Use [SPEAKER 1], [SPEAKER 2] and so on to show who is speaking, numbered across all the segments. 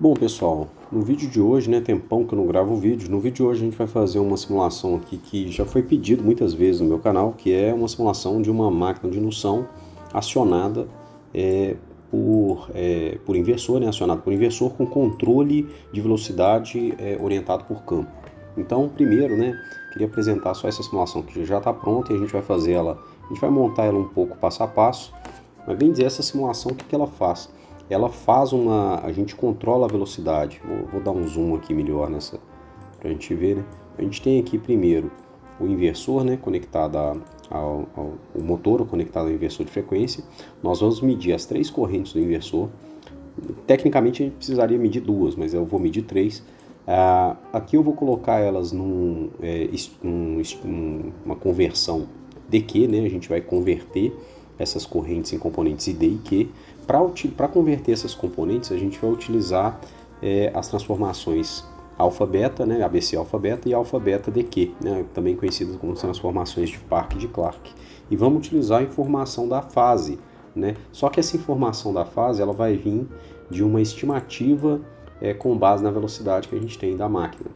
[SPEAKER 1] Bom, pessoal, no vídeo de hoje, né, tempão que eu não gravo vídeo, no vídeo de hoje a gente vai fazer uma simulação aqui que já foi pedido muitas vezes no meu canal, que é uma simulação de uma máquina de indução acionada por inversor, né, acionado por inversor com controle de velocidade orientado por campo. Então, primeiro, né, queria apresentar só essa simulação que já está pronta e a gente vai fazer ela, a gente vai montar ela um pouco passo a passo, mas bem dizer, essa simulação, o que ela faz? Ela faz a gente controla a velocidade. Vou dar um zoom aqui melhor nessa, para a gente ver, né? A gente tem aqui primeiro o inversor, né, conectado o motor conectado ao inversor de frequência. Nós vamos medir as três correntes do inversor. Tecnicamente a gente precisaria medir duas, mas eu vou medir três. Aqui eu vou colocar elas numa conversão DQ, né? A gente vai converter essas correntes em componentes ID e Q. Para converter essas componentes, a gente vai utilizar as transformações alfa-beta, né, ABC alfa-beta e alfa-beta DQ, né, também conhecidas como transformações de Park e de Clark. E vamos utilizar a informação da fase, né? Só que essa informação da fase ela vai vir de uma estimativa com base na velocidade que a gente tem da máquina.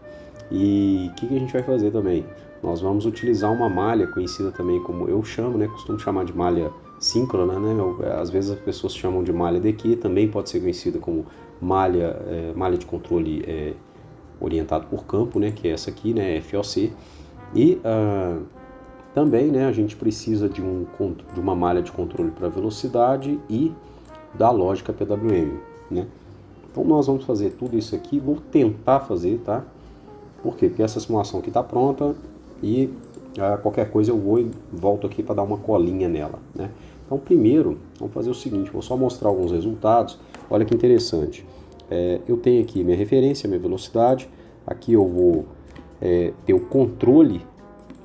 [SPEAKER 1] E o que a gente vai fazer também? Nós vamos utilizar uma malha conhecida também como eu chamo, né, costumo chamar de malha síncrona, né? Às vezes as pessoas chamam de malha DQ, também pode ser conhecida como malha de controle orientado por campo, né? Que é essa aqui, né? FOC. E também, né, a gente precisa de uma malha de controle para velocidade e da lógica PWM, né? Então nós vamos fazer tudo isso aqui, vou tentar fazer, tá? Por quê? Porque essa simulação aqui está pronta e qualquer coisa eu vou e volto aqui para dar uma colinha nela, né? Então primeiro, vamos fazer o seguinte, vou só mostrar alguns resultados. Olha que interessante. Eu tenho aqui minha referência, minha velocidade. Aqui eu vou ter o controle.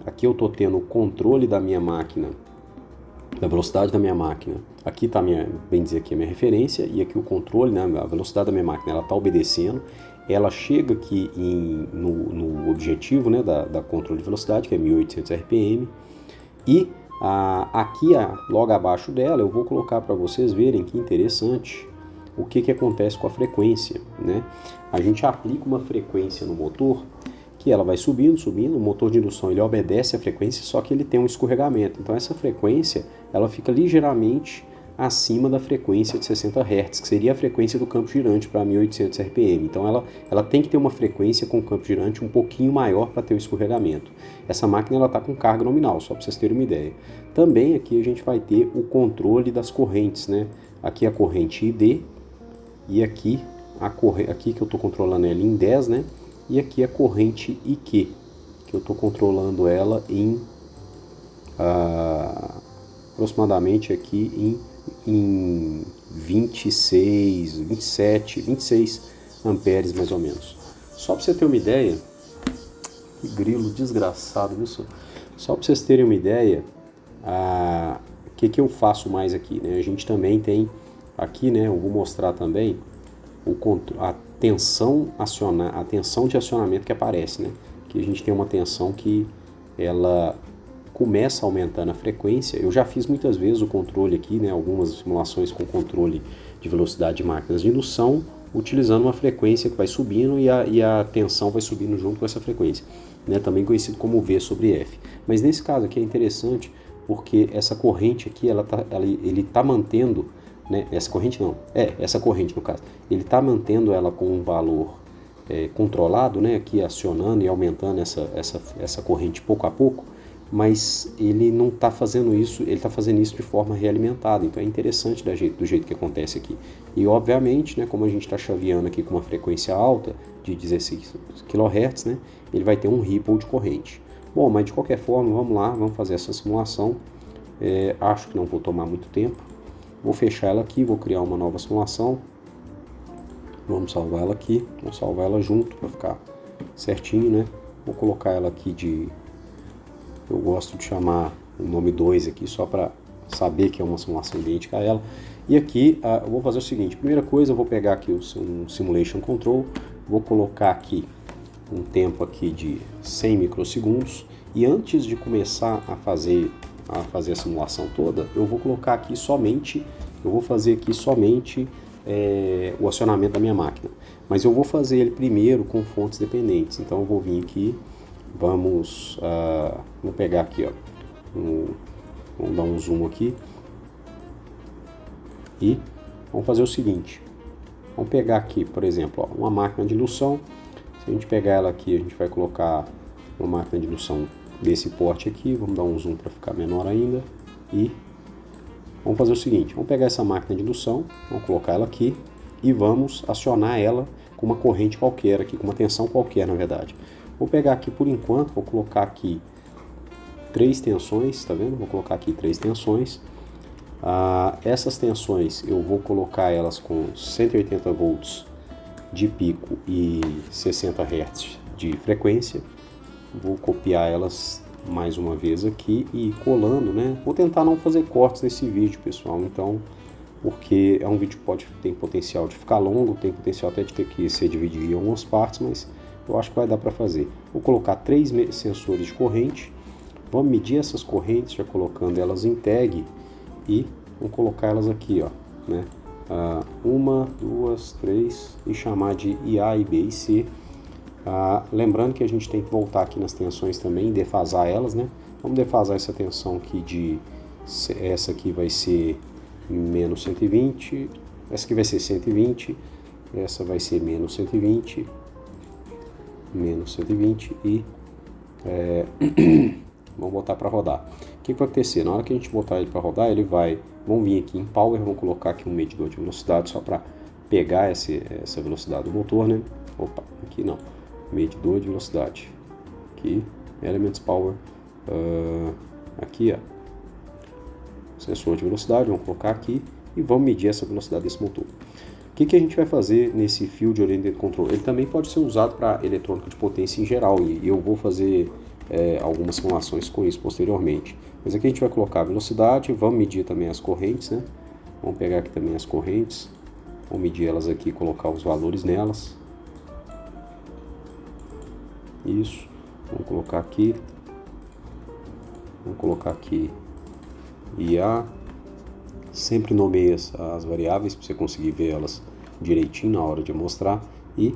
[SPEAKER 1] Aqui eu estou tendo o controle da minha máquina, da velocidade da minha máquina. Aqui está bem dizer aqui a minha referência e aqui o controle, né? A velocidade da minha máquina, ela está obedecendo. Ela chega aqui no objetivo, né, da controle de velocidade, que é 1800 RPM, e aqui logo abaixo dela eu vou colocar para vocês verem que interessante o que acontece com a frequência, né? A gente aplica uma frequência no motor que ela vai subindo, o motor de indução ele obedece a frequência, só que ele tem um escorregamento, então essa frequência ela fica ligeiramente acima da frequência de 60 Hz, que seria a frequência do campo girante para 1800 RPM. Então ela tem que ter uma frequência com o campo girante um pouquinho maior para ter o escorregamento. Essa máquina está com carga nominal, só para vocês terem uma ideia. Também aqui a gente vai ter o controle das correntes, né? Aqui a corrente ID e aqui aqui que eu estou controlando ela em 10, né? E aqui a corrente IQ, que eu estou controlando ela em aproximadamente aqui em 26, 27, 26 amperes mais ou menos. Só para você ter uma ideia, que grilo desgraçado isso. Só para vocês terem uma ideia, o que eu faço mais aqui, né? A gente também tem aqui, né? Eu vou mostrar também a tensão de acionamento que aparece, né? Que a gente tem uma tensão que ela começa aumentando a frequência. Eu já fiz muitas vezes o controle aqui, né, algumas simulações com controle de velocidade de máquinas de indução, utilizando uma frequência que vai subindo e a tensão vai subindo junto com essa frequência, né, também conhecido como V sobre F. Mas nesse caso aqui é interessante porque essa corrente aqui, ele está mantendo, né, essa corrente no caso, ele está mantendo ela com um valor controlado, né, aqui acionando e aumentando essa corrente pouco a pouco, mas ele não está fazendo isso, ele está fazendo isso de forma realimentada, então é interessante do jeito que acontece aqui. E obviamente, né, como a gente está chaveando aqui com uma frequência alta de 16 kHz, né, ele vai ter um ripple de corrente. Bom, mas de qualquer forma, vamos lá, vamos fazer essa simulação. Acho que não vou tomar muito tempo. Vou fechar ela aqui, vou criar uma nova simulação. Vamos salvar ela aqui, vamos salvar ela junto para ficar certinho, né? Vou colocar ela aqui eu gosto de chamar o nome 2 aqui, só para saber que é uma simulação idêntica a ela. E aqui eu vou fazer o seguinte, primeira coisa, eu vou pegar aqui um Simulation Control, vou colocar aqui um tempo aqui de 100 microsegundos, e antes de começar a fazer a simulação toda, eu vou colocar aqui somente, eu vou fazer aqui somente o acionamento da minha máquina. Mas eu vou fazer ele primeiro com fontes dependentes. Então eu vou vir aqui, vamos pegar aqui, ó, vamos dar um zoom aqui e vamos fazer o seguinte. Vamos pegar aqui, por exemplo, ó, uma máquina de indução. Se a gente pegar ela aqui, a gente vai colocar uma máquina de indução desse porte aqui. Vamos dar um zoom para ficar menor ainda. E vamos fazer o seguinte, vamos pegar essa máquina de indução, vamos colocar ela aqui e vamos acionar ela com uma corrente qualquer aqui, com uma tensão qualquer, na verdade. Vou pegar aqui por enquanto, vou colocar aqui 3 tensões, tá vendo? Vou colocar aqui 3 tensões. Essas tensões eu vou colocar elas com 180 volts de pico e 60 Hz de frequência. Vou copiar elas mais uma vez aqui e colando, né? Vou tentar não fazer cortes nesse vídeo, pessoal, então, porque é um vídeo que tem potencial de ficar longo, tem potencial até de ter que ser dividido em algumas partes, mas eu acho que vai dar para fazer. Vou colocar 3 sensores de corrente, vamos medir essas correntes, já colocando elas em tag e vamos colocar elas aqui, ó, né? 1, 2, 3 e chamar de IA e B e C. Lembrando que a gente tem que voltar aqui nas tensões também, defasar elas, né? Vamos defasar essa tensão aqui essa aqui vai ser menos 120, essa aqui vai ser 120, essa vai ser menos 120 e vamos botar para rodar. O que vai acontecer? Na hora que a gente botar ele para rodar, vamos vir aqui em Power, vamos colocar aqui um medidor de velocidade só para pegar essa velocidade do motor, né? Opa, aqui não. Medidor de velocidade, aqui, Elements Power, aqui, ó, sensor de velocidade, vamos colocar aqui e vamos medir essa velocidade desse motor. O que a gente vai fazer nesse Field Oriented Control? Ele também pode ser usado para eletrônica de potência em geral e eu vou fazer algumas simulações com isso posteriormente. Mas aqui a gente vai colocar a velocidade, vamos medir também as correntes, né? Vamos pegar aqui também as correntes, vamos medir elas aqui e colocar os valores nelas. Isso, vamos colocar aqui IA, sempre nomeia as variáveis para você conseguir ver elas direitinho na hora de mostrar e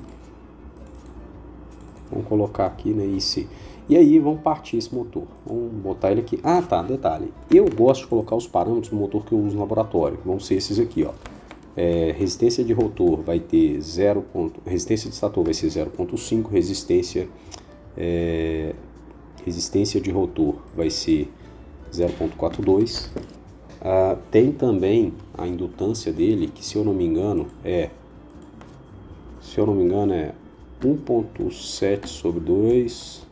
[SPEAKER 1] vamos colocar aqui, né, IC. E aí vamos partir esse motor, vamos botar ele aqui. Tá, detalhe, eu gosto de colocar os parâmetros do motor que eu uso no laboratório, vão ser esses aqui, ó. Resistência de rotor vai ter resistência de estator vai ser 0.5, resistência de rotor vai ser 0.42. Tem também a indutância dele, que se eu não me engano é 1.7 sobre 2,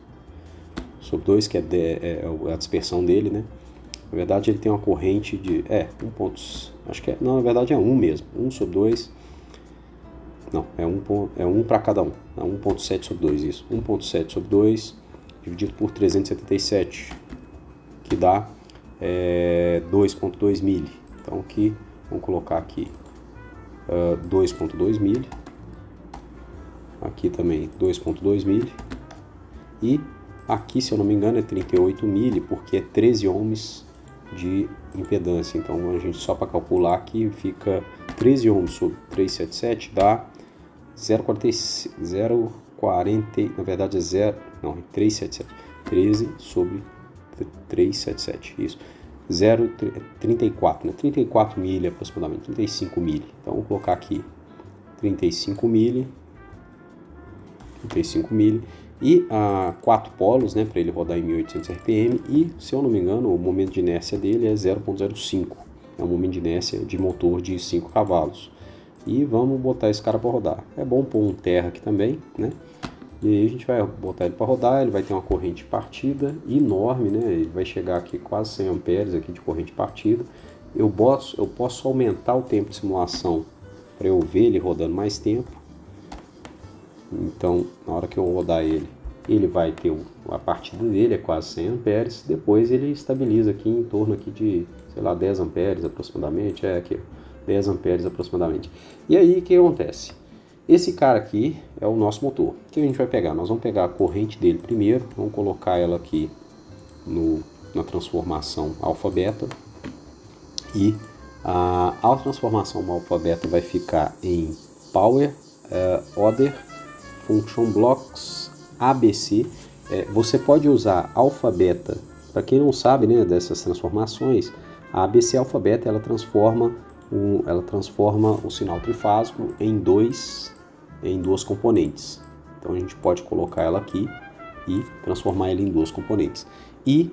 [SPEAKER 1] que é a dispersão dele, né? Na verdade ele tem uma corrente de na verdade é 1 mesmo, 1 sobre 2, não, é 1 para cada um, é 1.7 sobre 2, isso, 1.7 sobre 2 dividido por 377, que dá 2.2 mili. Então aqui, vamos colocar aqui 2.2 mili, aqui também 2.2 mili, e aqui, se eu não me engano, é 38 mili, porque é 13 ohms de impedância. Então a gente, só para calcular aqui, fica 13 ohms sobre 377 dá 0,40, na verdade é 377, 13 sobre 377, isso, 0,34, né? 34 mili aproximadamente, 35 mili. Então vou colocar aqui 35 mili e 4 polos, né, para ele rodar em 1800 RPM, e se eu não me engano o momento de inércia dele é 0.05, é um momento de inércia de motor de 5 cavalos. E vamos botar esse cara para rodar. É bom pôr um terra aqui também, né? E aí a gente vai botar ele para rodar, ele vai ter uma corrente partida enorme, né? Ele vai chegar aqui quase 100 amperes aqui de corrente partida. Eu posso aumentar o tempo de simulação para eu ver ele rodando mais tempo. Então, na hora que eu rodar ele vai ter a partida dele, é quase 100 amperes. Depois ele estabiliza aqui em torno aqui de, sei lá, 10 amperes aproximadamente. Aqui, 10 amperes aproximadamente. E aí, o que acontece? Esse cara aqui é o nosso motor. O que a gente vai pegar? Nós vamos pegar a corrente dele primeiro, vamos colocar ela aqui na transformação alfa-beta e A transformação alfa-beta vai ficar em Power, Other, Function Blocks, ABC. Você pode usar alfa-beta, para quem não sabe, né, dessas transformações, a ABC alfa-beta ela transforma o sinal trifásico em duas componentes. Então a gente pode colocar ela aqui e transformar ela em duas componentes. E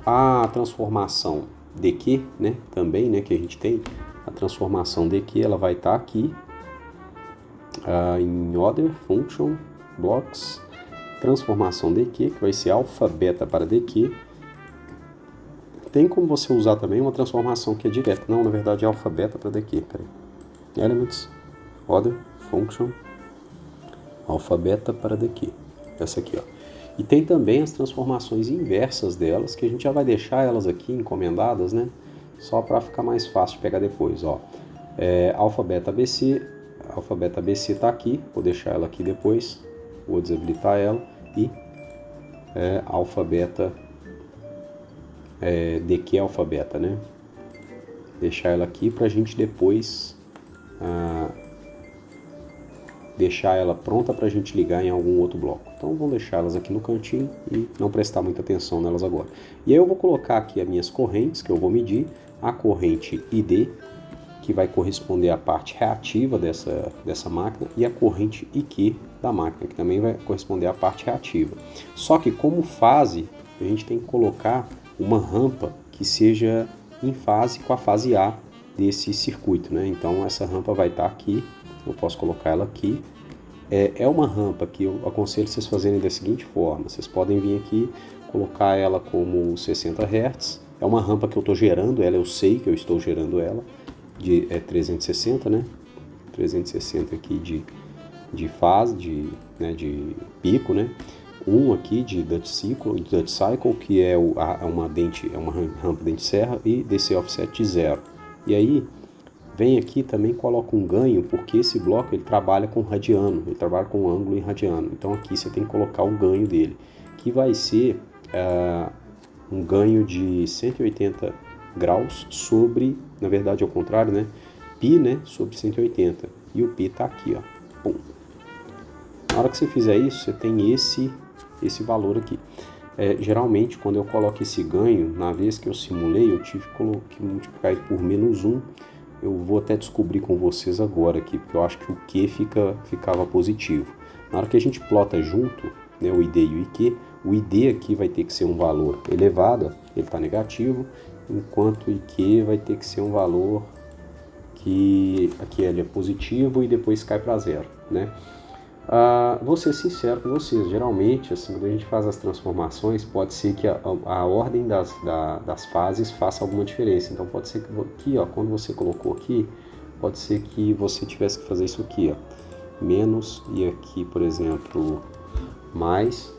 [SPEAKER 1] a transformação DQ, né, também, né, que a gente tem, a transformação DQ, ela vai estar aqui em Other, Function, Blocks, transformação DQ, que vai ser alfa-beta para DQ. Tem como você usar também uma transformação que é direta. Não, na verdade é alfa-beta para DQ. Peraí. Elements, Other, Function, alfa-beta para DQ. Essa aqui, ó. E tem também as transformações inversas delas, que a gente já vai deixar elas aqui encomendadas, né? Só para ficar mais fácil de pegar depois, ó. Alfa-beta ABC, alfa-beta ABC tá aqui, vou deixar ela aqui depois, vou desabilitar ela, e alfa-beta, DQ alfa-beta, né? Deixar ela aqui para a gente depois deixar ela pronta para a gente ligar em algum outro bloco. Então vamos deixar elas aqui no cantinho e não prestar muita atenção nelas agora. E aí eu vou colocar aqui as minhas correntes que eu vou medir, a corrente ID, que vai corresponder à parte reativa dessa máquina, e a corrente IQ da máquina, que também vai corresponder à parte reativa. Só que como fase, a gente tem que colocar uma rampa que seja em fase com a fase A desse circuito, né? Então essa rampa vai estar aqui, eu posso colocar ela aqui. É uma rampa que eu aconselho vocês fazerem da seguinte forma: vocês podem vir aqui, colocar ela como 60 Hz. É uma rampa que eu estou gerando ela, eu sei que eu estou gerando ela, de 360, né? 360 aqui de fase, de pico, né? Um aqui de Dutch Cycle, que é uma rampa dente serra, e DC offset de 0. E aí vem aqui também, coloca um ganho, porque esse bloco ele trabalha com radiano, ele trabalha com ângulo em radiano. Então aqui você tem que colocar o ganho dele, que vai ser um ganho de 180 graus sobre, na verdade ao contrário, né? Pi, né, sobre 180. E o Pi tá aqui, ó. Pum. Na hora que você fizer isso, você tem esse valor aqui. Geralmente, quando eu coloco esse ganho, na vez que eu simulei, eu tive que multiplicar por -1. Eu vou até descobrir com vocês agora aqui, porque eu acho que o Q ficava positivo. Na hora que a gente plota junto, né, o ID e o IQ, o ID aqui vai ter que ser um valor elevado, ele está negativo, enquanto o IQ vai ter que ser um valor que aqui ele é positivo e depois cai para 0, né? Vou ser sincero com vocês, geralmente, assim, quando a gente faz as transformações, pode ser que a ordem das fases faça alguma diferença. Então pode ser que aqui, ó, quando você colocou aqui, pode ser que você tivesse que fazer isso aqui, ó, menos, e aqui, por exemplo, mais,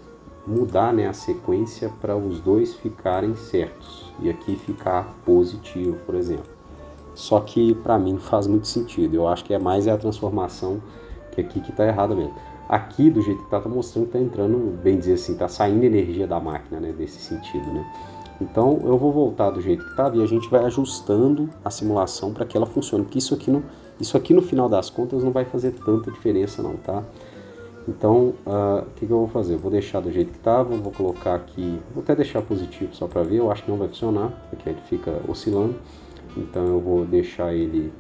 [SPEAKER 1] mudar, né, a sequência para os dois ficarem certos, e aqui ficar positivo, por exemplo. Só que para mim não faz muito sentido, eu acho que é mais a transformação que aqui que está errada mesmo. Aqui, do jeito que está mostrando que está entrando, bem dizer assim, está saindo energia da máquina, né, desse sentido, né. Então eu vou voltar do jeito que estava e a gente vai ajustando a simulação para que ela funcione, porque isso aqui no final das contas não vai fazer tanta diferença não, tá? Então, o que eu vou fazer? Eu vou deixar do jeito que estava, vou colocar aqui, vou até deixar positivo só para ver, eu acho que não vai funcionar, porque ele fica oscilando. Então eu vou deixar ele,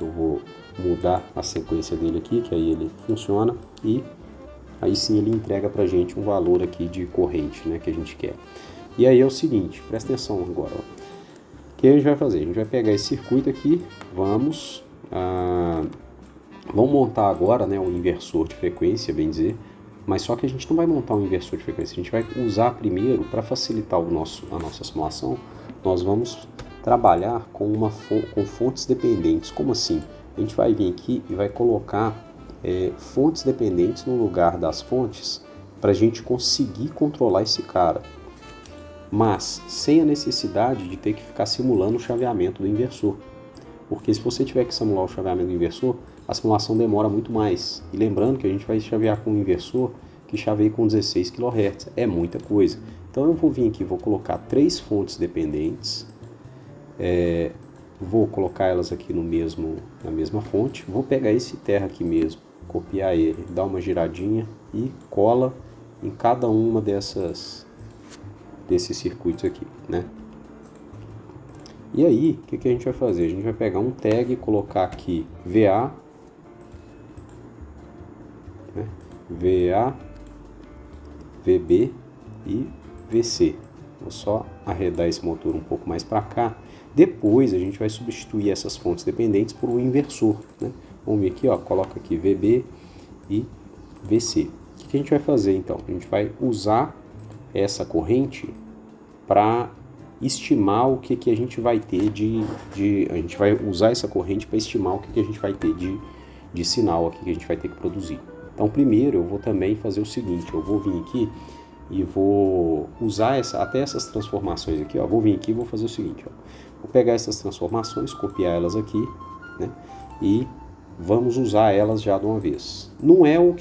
[SPEAKER 1] eu vou mudar a sequência dele aqui, que aí ele funciona, e aí sim ele entrega pra gente um valor aqui de corrente, né, que a gente quer. E aí é o seguinte, presta atenção agora, ó. O que a gente vai fazer? A gente vai pegar esse circuito aqui, vamos montar agora, né, um inversor de frequência, bem dizer, mas só que a gente não vai montar um inversor de frequência, a gente vai usar primeiro, para facilitar a nossa simulação, nós vamos trabalhar com fontes dependentes. Como assim? A gente vai vir aqui e vai colocar fontes dependentes no lugar das fontes para a gente conseguir controlar esse cara, mas sem a necessidade de ter que ficar simulando o chaveamento do inversor, porque se você tiver que simular o chaveamento do inversor, a simulação demora muito mais. E lembrando que a gente vai chavear com um inversor que chaveia com 16 kHz, é muita coisa. Então eu vou vir aqui, vou colocar 3 fontes dependentes, vou colocar elas aqui na mesma fonte, vou pegar esse terra aqui mesmo, copiar ele, dar uma giradinha e cola em cada uma desses circuitos aqui, né? E aí, o que a gente vai fazer? A gente vai pegar um tag e colocar aqui VA, né? VA, VB e VC. Vou só arredar esse motor um pouco mais para cá. Depois a gente vai substituir essas fontes dependentes por um inversor, né? Vamos ver aqui, ó, coloca aqui VB e VC. O que a gente vai fazer então? A gente vai usar essa corrente para estimar o que a gente vai ter a gente vai usar essa corrente para estimar o que a gente vai ter de sinal aqui que a gente vai ter que produzir. Então primeiro eu vou também fazer o seguinte, eu vou vir aqui e vou usar até essas transformações aqui, ó. Vou vir aqui e vou fazer o seguinte, ó. Vou pegar essas transformações, copiar elas aqui, né? E vamos usar elas já de uma vez. Não é o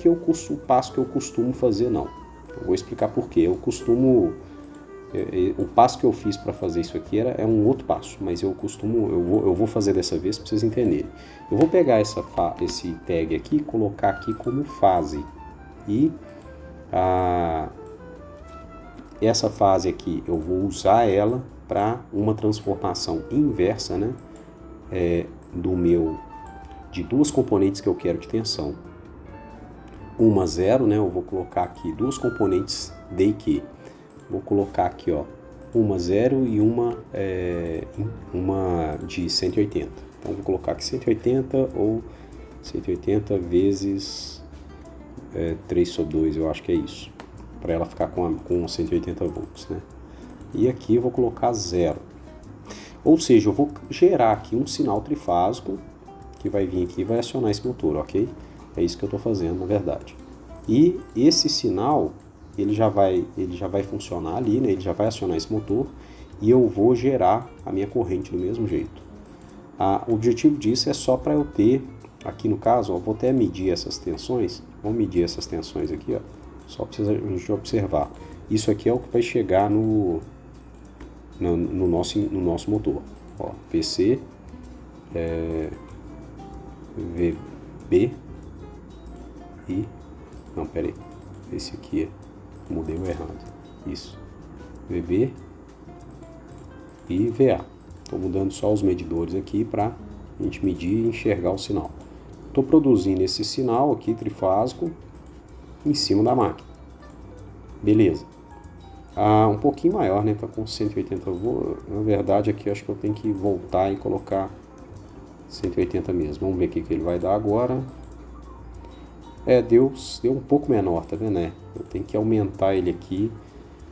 [SPEAKER 1] passo que eu costumo fazer, não. Eu vou explicar por quê. O passo que eu fiz para fazer isso aqui é um outro passo, mas eu vou fazer dessa vez para vocês entenderem. Eu vou pegar esse tag aqui e colocar aqui como fase. E essa fase aqui eu vou usar ela para uma transformação inversa, né? De duas componentes que eu quero de tensão. Uma 0, né? Eu vou colocar aqui duas componentes D e Q. Vou colocar aqui, ó, uma 0 e uma de 180. Então vou colocar aqui 180 ou 180 vezes 3/2, eu acho que é isso. Para ela ficar com 180 volts, né? E aqui eu vou colocar 0. Ou seja, eu vou gerar aqui um sinal trifásico que vai vir aqui e vai acionar esse motor, ok? É isso que eu estou fazendo, na verdade. E esse sinal, ele já vai funcionar ali, né? Ele já vai acionar esse motor e eu vou gerar a minha corrente do mesmo jeito. O objetivo disso é só para eu ter, aqui no caso, ó, vou até medir essas tensões. Vamos medir essas tensões aqui, ó. Só precisa a gente observar. Isso aqui é o que vai chegar no nosso motor. Ó, PC, VB e... Não, peraí. Esse aqui mudei o errado. Isso. VB e VA. Estou mudando só os medidores aqui para a gente medir e enxergar o sinal. Estou produzindo esse sinal aqui trifásico em cima da máquina. Beleza. Um pouquinho maior, né? Tá com 180 volts. Na verdade aqui eu acho que eu tenho que voltar e colocar 180 mesmo. Vamos ver o que ele vai dar agora. Deu um pouco menor, tá vendo, né? Eu tenho que aumentar ele aqui.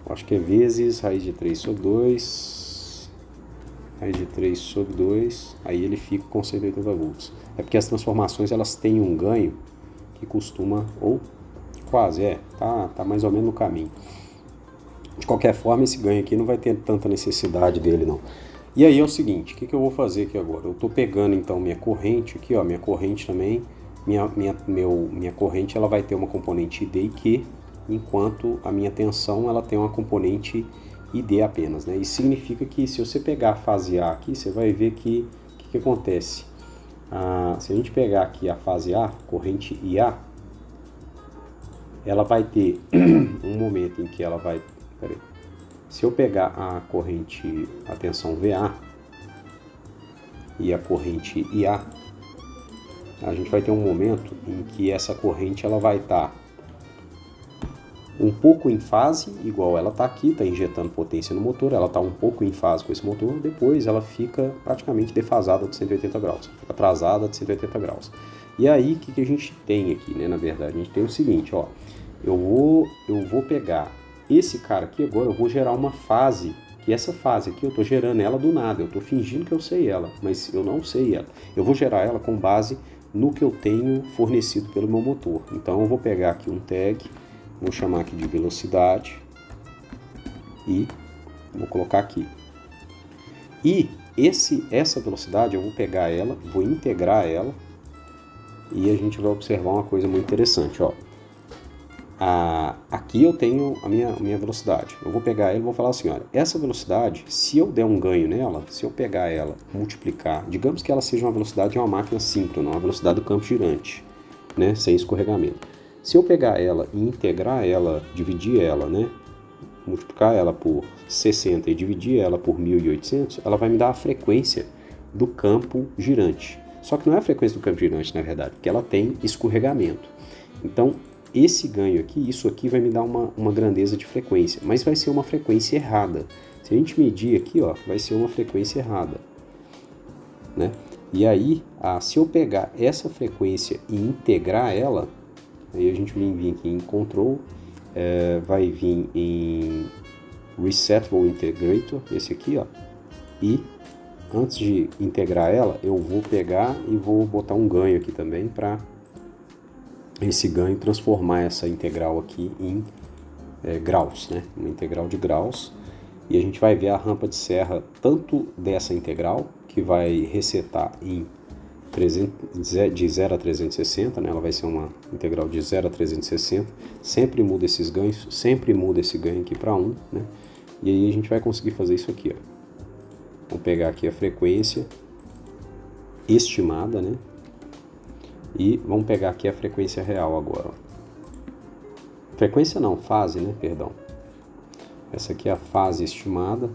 [SPEAKER 1] Eu acho que é vezes raiz de 3/2. Raiz de 3/2. Aí ele fica com 180 volts. É porque as transformações elas têm um ganho que costuma, ou quase, tá mais ou menos no caminho. De qualquer forma, esse ganho aqui não vai ter tanta necessidade dele, não. E aí é o seguinte, o que eu vou fazer aqui agora? Eu estou pegando então minha corrente aqui, ó, minha corrente também, minha corrente ela vai ter uma componente ID e Q, enquanto a minha tensão ela tem uma componente ID apenas, né? Isso significa que se você pegar a fase A aqui, você vai ver que o que acontece? Se a gente pegar aqui a fase A, corrente IA, ela vai ter um momento em que ela vai... Peraí. Se eu pegar a corrente, a tensão VA e a corrente IA, a gente vai ter um momento em que essa corrente ela vai estar um pouco em fase, igual ela está aqui, está injetando potência no motor, ela está um pouco em fase com esse motor, depois ela fica praticamente defasada de 180 graus, fica atrasada de 180 graus. E aí, o que a gente tem aqui, né? Na verdade, a gente tem o seguinte, ó, eu vou pegar esse cara aqui agora, eu vou gerar uma fase, que essa fase aqui eu estou gerando ela do nada, eu estou fingindo que eu sei ela, mas eu não sei ela. Eu vou gerar ela com base no que eu tenho fornecido pelo meu motor. Então eu vou pegar aqui um tag, vou chamar aqui de velocidade e vou colocar aqui. E essa velocidade eu vou pegar ela, vou integrar ela e a gente vai observar uma coisa muito interessante, ó. aqui eu tenho a minha velocidade. Eu vou pegar ela e vou falar assim, olha, essa velocidade, se eu der um ganho nela, se eu pegar ela, multiplicar, digamos que ela seja uma velocidade de uma máquina síncrona, uma velocidade do campo girante, né, sem escorregamento. Se eu pegar ela e integrar ela, dividir ela, né, multiplicar ela por 60 e dividir ela por 1800, ela vai me dar a frequência do campo girante. Só que não é a frequência do campo girante, na verdade, porque ela tem escorregamento. Então, esse ganho aqui, isso aqui vai me dar uma grandeza de frequência, mas vai ser uma frequência errada. Se a gente medir aqui, ó, vai ser uma frequência errada, né? E aí, se eu pegar essa frequência e integrar ela, aí a gente vai vir aqui em Control, vai vir em Resetable Integrator, esse aqui, ó, e antes de integrar ela, eu vou pegar e vou botar um ganho aqui também para esse ganho transformar essa integral aqui em graus, né? Uma integral de graus. E a gente vai ver a rampa de serra tanto dessa integral, que vai resetar em de 0 a 360, né? Ela vai ser uma integral de 0 a 360, sempre muda esses ganhos, sempre muda esse ganho aqui para 1, né? E aí a gente vai conseguir fazer isso aqui, ó. Vamos pegar aqui a frequência estimada, né? E vamos pegar aqui a frequência real agora, ó. Frequência não, fase, né? Perdão. Essa aqui é a fase estimada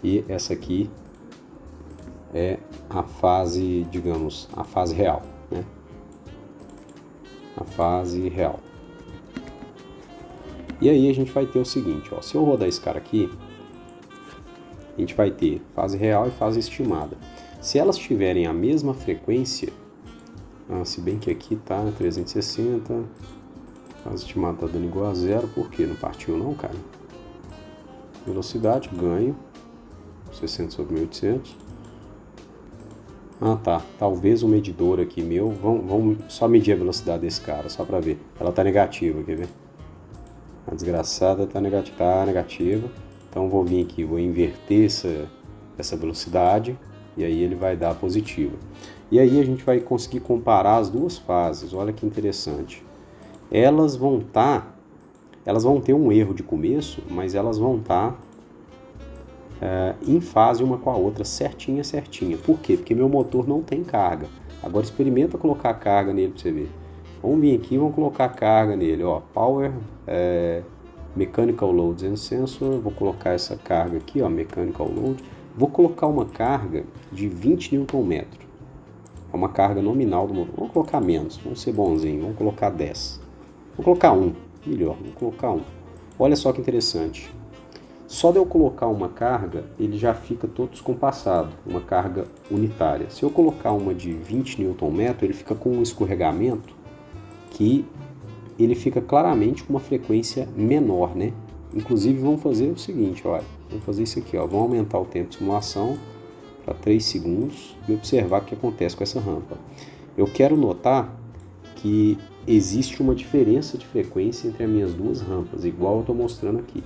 [SPEAKER 1] e essa aqui é a fase, digamos, a fase real, né? A fase real. E aí a gente vai ter o seguinte, ó, se eu rodar esse cara aqui, a gente vai ter fase real e fase estimada. Se elas tiverem a mesma frequência, se bem que aqui tá 360, fase estimada tá dando igual a zero, por quê? Não partiu não, cara? Velocidade, ganho, 60 sobre 1800. Tá, talvez o medidor aqui meu, vamos só medir a velocidade desse cara, só para ver. Ela tá negativa, quer ver? A desgraçada tá negativa. Então vou vir aqui, vou inverter essa velocidade e aí ele vai dar positiva. E aí a gente vai conseguir comparar as duas fases, olha que interessante. Elas vão ter um erro de começo, mas elas vão estar em fase uma com a outra, certinha. Por quê? Porque meu motor não tem carga. Agora experimenta colocar carga nele para você ver. Vamos vir aqui e vamos colocar carga nele, ó, Power, Mechanical Loads and Sensor, vou colocar essa carga aqui, ó, Mechanical Load, vou colocar uma carga de 20 Nm, é uma carga nominal do motor, vamos colocar menos, vamos ser bonzinho, vamos colocar 10, vou colocar 1, melhor, vou colocar 1, olha só que interessante, só de eu colocar uma carga, ele já fica todo descompassado, uma carga unitária, se eu colocar uma de 20 Nm, ele fica com um escorregamento que ele fica claramente com uma frequência menor, né? Inclusive vamos fazer o seguinte, olha, vamos fazer isso aqui, ó, vamos aumentar o tempo de simulação para 3 segundos e observar o que acontece com essa rampa. Eu quero notar que existe uma diferença de frequência entre as minhas duas rampas, igual eu estou mostrando aqui.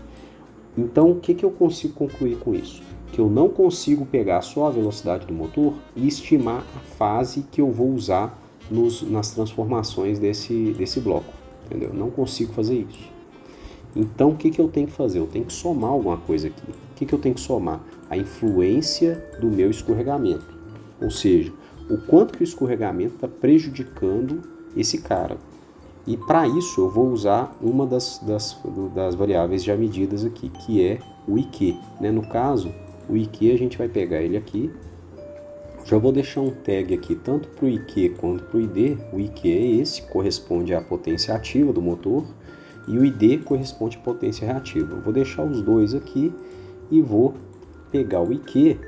[SPEAKER 1] Então, o que eu consigo concluir com isso? Que eu não consigo pegar só a velocidade do motor e estimar a fase que eu vou usar nas transformações desse bloco. Entendeu? Não consigo fazer isso. Então, o que eu tenho que fazer? Eu tenho que somar alguma coisa aqui. O que eu tenho que somar? A influência do meu escorregamento. Ou seja, o quanto que o escorregamento está prejudicando esse cara. E para isso eu vou usar uma das variáveis já medidas aqui, que é o IQ. Né? No caso, o IQ a gente vai pegar ele aqui. Já vou deixar um tag aqui tanto para o IQ quanto para o ID. O IQ é esse, corresponde à potência ativa do motor, e o ID corresponde à potência reativa. Eu vou deixar os dois aqui e vou pegar o IQ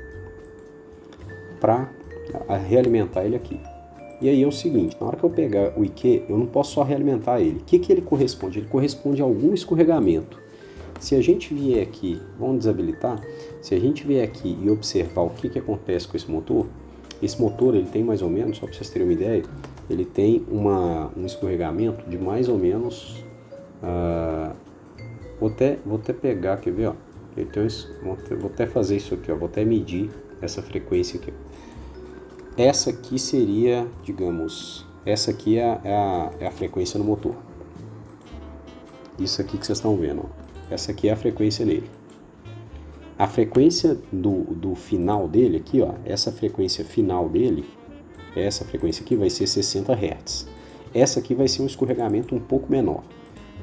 [SPEAKER 1] para realimentar ele aqui. E aí é o seguinte, na hora que eu pegar o IQ, eu não posso só realimentar ele. O que ele corresponde? Ele corresponde a algum escorregamento. Se a gente vier aqui, vamos desabilitar, se a gente vier aqui e observar o que acontece com esse motor ele tem mais ou menos, só para vocês terem uma ideia, ele tem um escorregamento de mais ou menos, vou até pegar, quer ver, ó, vou até fazer isso aqui, ó, vou até medir essa frequência aqui. Essa aqui seria, digamos, essa aqui é a frequência no motor. isso aqui que vocês estão vendo, ó. Essa aqui é a frequência nele. A frequência do final dele aqui, ó, essa frequência final dele, essa frequência aqui vai ser 60 Hz. Essa aqui vai ser um escorregamento um pouco menor.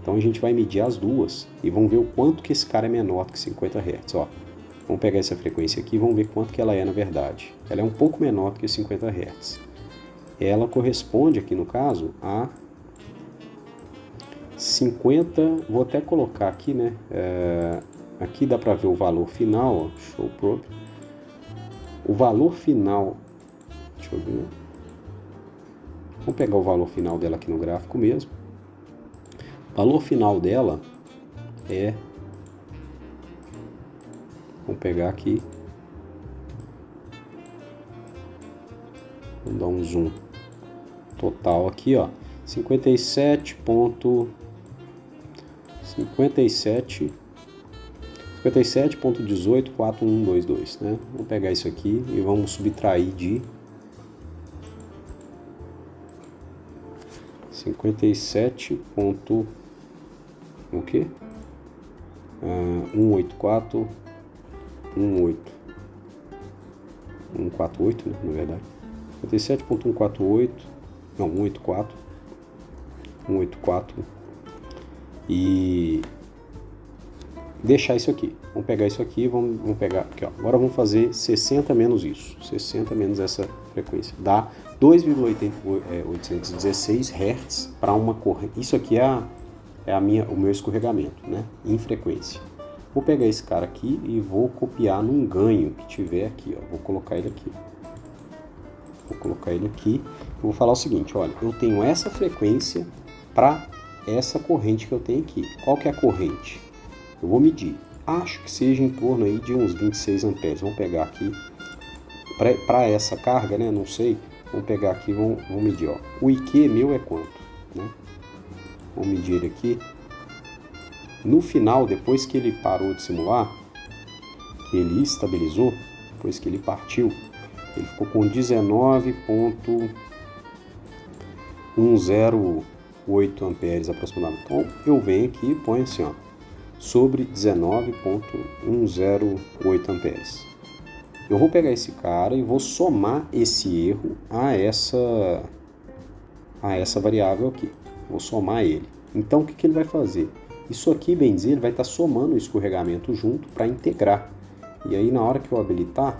[SPEAKER 1] Então a gente vai medir as duas e vamos ver o quanto que esse cara é menor do que 50 Hz. Ó. Vamos pegar essa frequência aqui e vamos ver quanto que ela é na verdade. Ela é um pouco menor do que 50 Hz. Ela corresponde aqui no caso a 50, vou até colocar aqui, né? Aqui dá para ver o valor final, ó, show probe. O valor final, deixa eu ver. Vamos pegar o valor final dela aqui no gráfico mesmo. O valor final dela é, vamos pegar aqui, vamos dar um zoom total aqui, ó, 57.184122, né? Vamos pegar isso aqui e vamos subtrair de 57. O que? 148, né, na verdade. 57.148, não, 184 e deixar isso aqui. Vamos pegar isso aqui, vamos pegar aqui, ó. Agora vamos fazer 60 menos isso, 60 menos essa frequência, dá 2,816 Hz para uma corrente. Isso aqui é o meu escorregamento, né, em frequência. Vou pegar esse cara aqui e vou copiar num ganho que tiver aqui, ó. Vou colocar ele aqui. Vou falar o seguinte, olha, eu tenho essa frequência para essa corrente que eu tenho aqui. Qual que é a corrente? Eu vou medir. Acho que seja em torno aí de uns 26 amperes. Vamos pegar aqui para essa carga, né? Não sei. Vamos pegar aqui, vamos medir, ó. O IQ meu é quanto, né? Vamos medir ele aqui. No final, depois que ele parou de simular, que ele estabilizou, depois que ele partiu, ele ficou com 19.108 amperes aproximadamente. Então eu venho aqui e ponho assim, ó, sobre 19.108 amperes. Eu vou pegar esse cara e vou somar esse erro a essa variável aqui. Vou somar ele. Então o que ele vai fazer? Isso aqui, bem dizer, ele vai estar somando o escorregamento junto para integrar. E aí na hora que eu habilitar,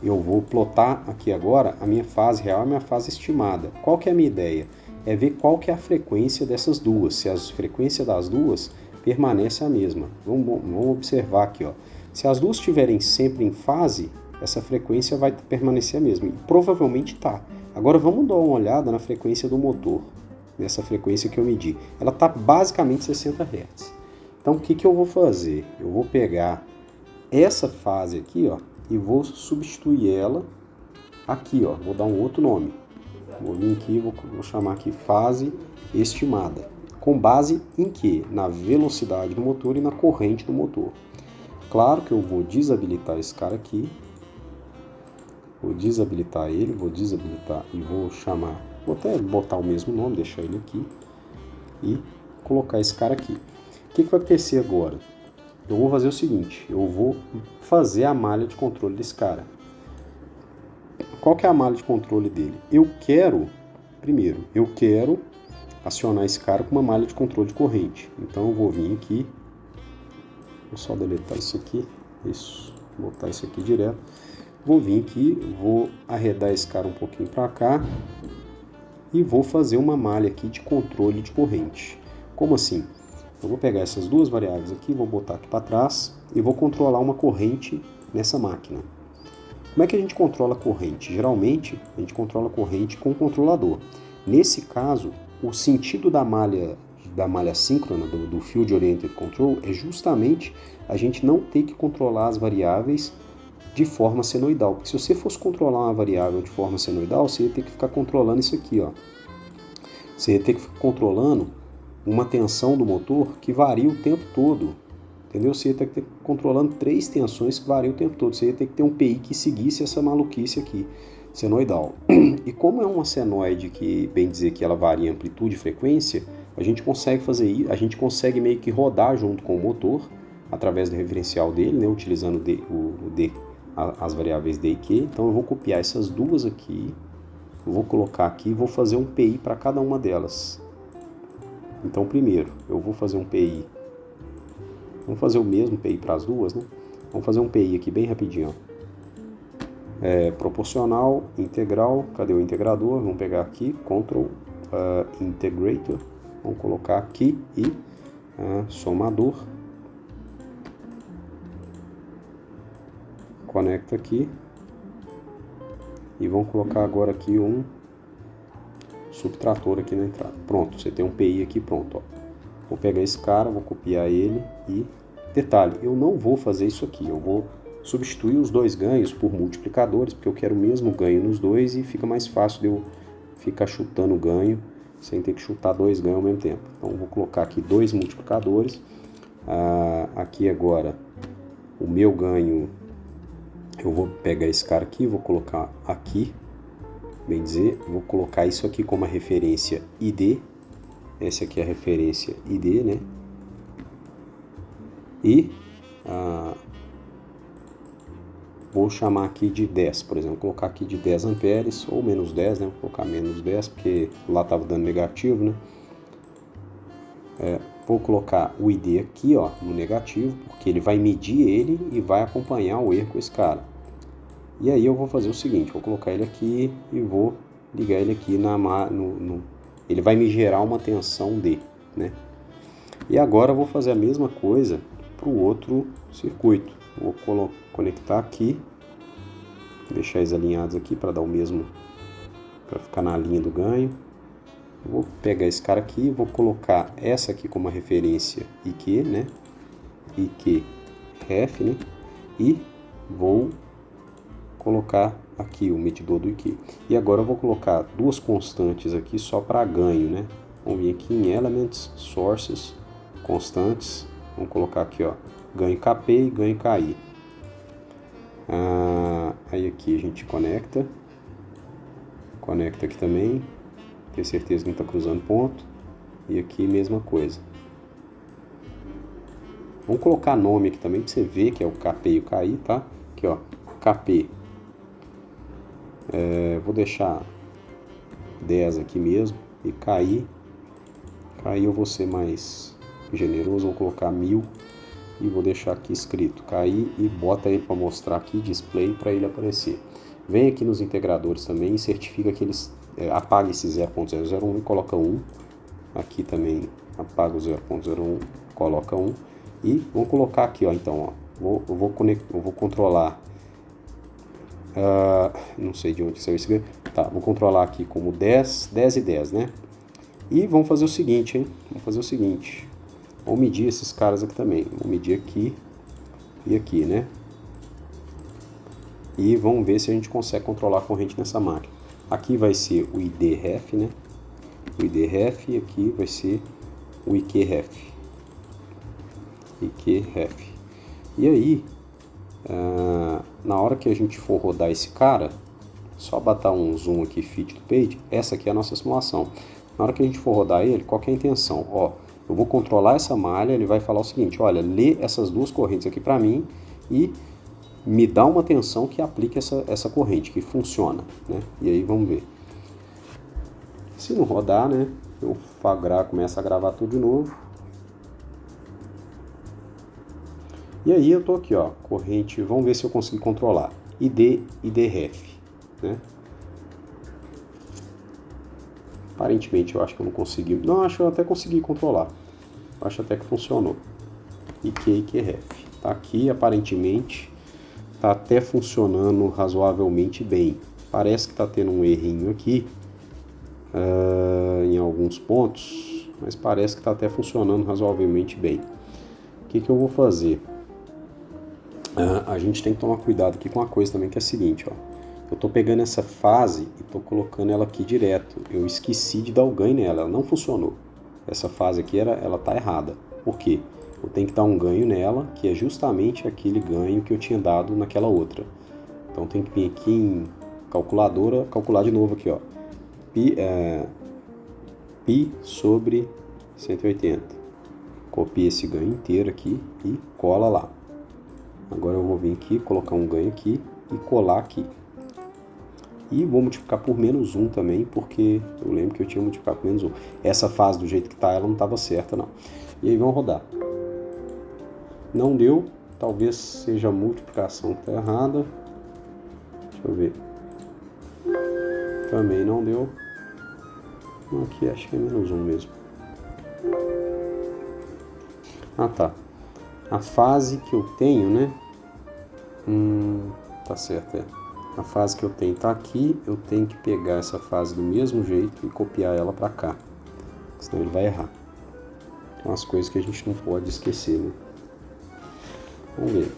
[SPEAKER 1] eu vou plotar aqui agora a minha fase real e a minha fase estimada. Qual que é a minha ideia? É ver qual que é a frequência dessas duas, se a frequência das duas permanece a mesma. Vamos observar aqui, ó. Se as duas estiverem sempre em fase, essa frequência vai permanecer a mesma. E provavelmente está. Agora vamos dar uma olhada na frequência do motor, nessa frequência que eu medi. Ela está basicamente 60 Hz. Então o que eu vou fazer? Eu vou pegar essa fase aqui, ó, e vou substituir ela aqui, ó. Vou dar um outro nome. Vou vir aqui, vou chamar aqui fase estimada. Com base em quê? Na velocidade do motor e na corrente do motor. Claro que eu vou desabilitar esse cara aqui. Vou desabilitar ele, vou desabilitar e vou chamar. Vou até botar o mesmo nome, deixar ele aqui. E colocar esse cara aqui. O que vai acontecer agora? Eu vou fazer o seguinte, eu vou fazer a malha de controle desse cara. Qual que é a malha de controle dele? Primeiro, eu quero acionar esse cara com uma malha de controle de corrente. Então eu vou vir aqui, vou só deletar isso aqui, isso, botar isso aqui direto. Vou vir aqui, vou arredar esse cara um pouquinho para cá e vou fazer uma malha aqui de controle de corrente. Como assim? Eu vou pegar essas duas variáveis aqui, vou botar aqui para trás e vou controlar uma corrente nessa máquina. Como é que a gente controla a corrente? Geralmente, a gente controla a corrente com o controlador. Nesse caso, o sentido da malha síncrona, do Field Oriented Control, é justamente a gente não ter que controlar as variáveis de forma senoidal. Porque se você fosse controlar uma variável de forma senoidal, você ia ter que ficar controlando isso aqui, ó. Você ia ter que ficar controlando uma tensão do motor que varia o tempo todo, entendeu? Você ia ter que controlando 3 tensões que variam o tempo todo. Você ia ter que ter um PI que seguisse essa maluquice aqui. senoidal. E como é uma senoide que, bem dizer que ela varia em amplitude e frequência, a gente consegue fazer isso, a gente consegue meio que rodar junto com o motor, através do referencial dele, né, utilizando as variáveis D e Q. Então eu vou copiar essas duas aqui, eu vou colocar aqui e vou fazer um PI para cada uma delas. Então primeiro eu vou fazer um PI, vamos fazer o mesmo PI para as duas, né? Vamos fazer um PI aqui bem rapidinho, ó. Proporcional, integral, cadê o integrador? Vamos pegar aqui, Ctrl Integrator, vamos colocar aqui e somador, conecta aqui e vamos colocar agora aqui um subtrator aqui na entrada. Pronto, você tem um PI aqui pronto, ó. Vou pegar esse cara, vou copiar ele e detalhe, eu não vou fazer isso aqui, eu vou substituir os dois ganhos por multiplicadores, porque eu quero o mesmo ganho nos dois e fica mais fácil de eu ficar chutando o ganho sem ter que chutar dois ganhos ao mesmo tempo. Então vou colocar aqui dois multiplicadores. Aqui agora o meu ganho, eu vou pegar esse cara aqui, vou colocar aqui, bem dizer, vou colocar isso aqui como a referência ID. Essa aqui é a referência ID, né? E vou chamar aqui de 10, por exemplo, vou colocar aqui de 10 amperes ou menos 10, né? Vou colocar menos 10 porque lá estava dando negativo, né? Vou colocar o ID aqui, ó, no negativo, porque ele vai medir ele e vai acompanhar o erro com esse cara. E aí eu vou fazer o seguinte, vou colocar ele aqui e vou ligar ele aqui ele vai me gerar uma tensão D, né? E agora eu vou fazer a mesma coisa para o outro circuito. Vou conectar aqui, deixar eles alinhados aqui para dar o mesmo, para ficar na linha do ganho. Vou pegar esse cara aqui, vou colocar essa aqui como referência IQ, né? IQ ref, né? E vou colocar aqui o medidor do IQ. E agora eu vou colocar duas constantes aqui só para ganho, né? Vamos vir aqui em Elements, Sources, constantes. Vamos colocar aqui, ó, ganho KP e ganho KI. Aí aqui a gente conecta aqui também, ter certeza que não está cruzando ponto, e aqui mesma coisa. Vamos colocar nome aqui também para você ver que é o KP e o KI, tá? Aqui, ó, KP, vou deixar 10 aqui mesmo, e KI eu vou ser mais generoso, vou colocar 1000 e vou deixar aqui escrito KI e bota ele para mostrar aqui, display, para ele aparecer. Vem aqui nos integradores também e certifica que eles apaga esse 0.001 e coloca 1. Aqui também apaga o 0.01, coloca 1. E vamos colocar aqui, ó, então, ó, eu vou controlar, não sei de onde saiu esse ganho, tá, vou controlar aqui como 10, 10 e 10, né? E vamos fazer o seguinte, hein? Vamos medir esses caras aqui também. Vamos medir aqui e aqui, né? E vamos ver se a gente consegue controlar a corrente nessa máquina. Aqui vai ser o ID ref, né? O ID ref, e aqui vai ser o IQ ref. IQ ref. E aí, na hora que a gente for rodar esse cara, só botar um zoom aqui, fit to page, essa aqui é a nossa simulação. Na hora que a gente for rodar ele, qual que é a intenção? Ó, eu vou controlar essa malha, ele vai falar o seguinte, olha, lê essas duas correntes aqui para mim e me dá uma tensão que aplique essa corrente, que funciona, né? E aí vamos ver. Se não rodar, né, eu começo a gravar tudo de novo. E aí eu tô aqui, ó, corrente, vamos ver se eu consigo controlar. ID ref, né? Aparentemente eu acho que eu não consegui. Não, acho que eu até consegui controlar. Acho até que funcionou. IQ ref. Tá aqui, aparentemente tá até funcionando razoavelmente bem. Parece que tá tendo um errinho aqui em alguns pontos, mas parece que tá até funcionando razoavelmente bem. O que eu vou fazer? A gente tem que tomar cuidado aqui com uma coisa também, que é a seguinte, ó. Eu tô pegando essa fase e tô colocando ela aqui direto. Eu esqueci de dar o ganho nela, ela não funcionou. Essa fase aqui, ela tá errada. Por quê? Eu tenho que dar um ganho nela, que é justamente aquele ganho que eu tinha dado naquela outra. Então tem que vir aqui em calculadora, calcular de novo aqui, ó. Pi sobre 180. Copia esse ganho inteiro aqui e cola lá. Agora eu vou vir aqui, colocar um ganho aqui e colar aqui. E vou multiplicar por menos 1 também, porque eu lembro que eu tinha multiplicado por menos 1. Essa fase do jeito que tá, ela não estava certa, não. E aí vamos rodar. Não deu, talvez seja a multiplicação que está errada. Deixa eu ver. Também não deu. Aqui acho que é menos 1 mesmo. Ah, tá. A fase que eu tenho, né? Tá certo, é. A fase que eu tenho tá aqui, eu tenho que pegar essa fase do mesmo jeito e copiar ela para cá, senão ele vai errar. São as coisas que a gente não pode esquecer, né? Vamos ver.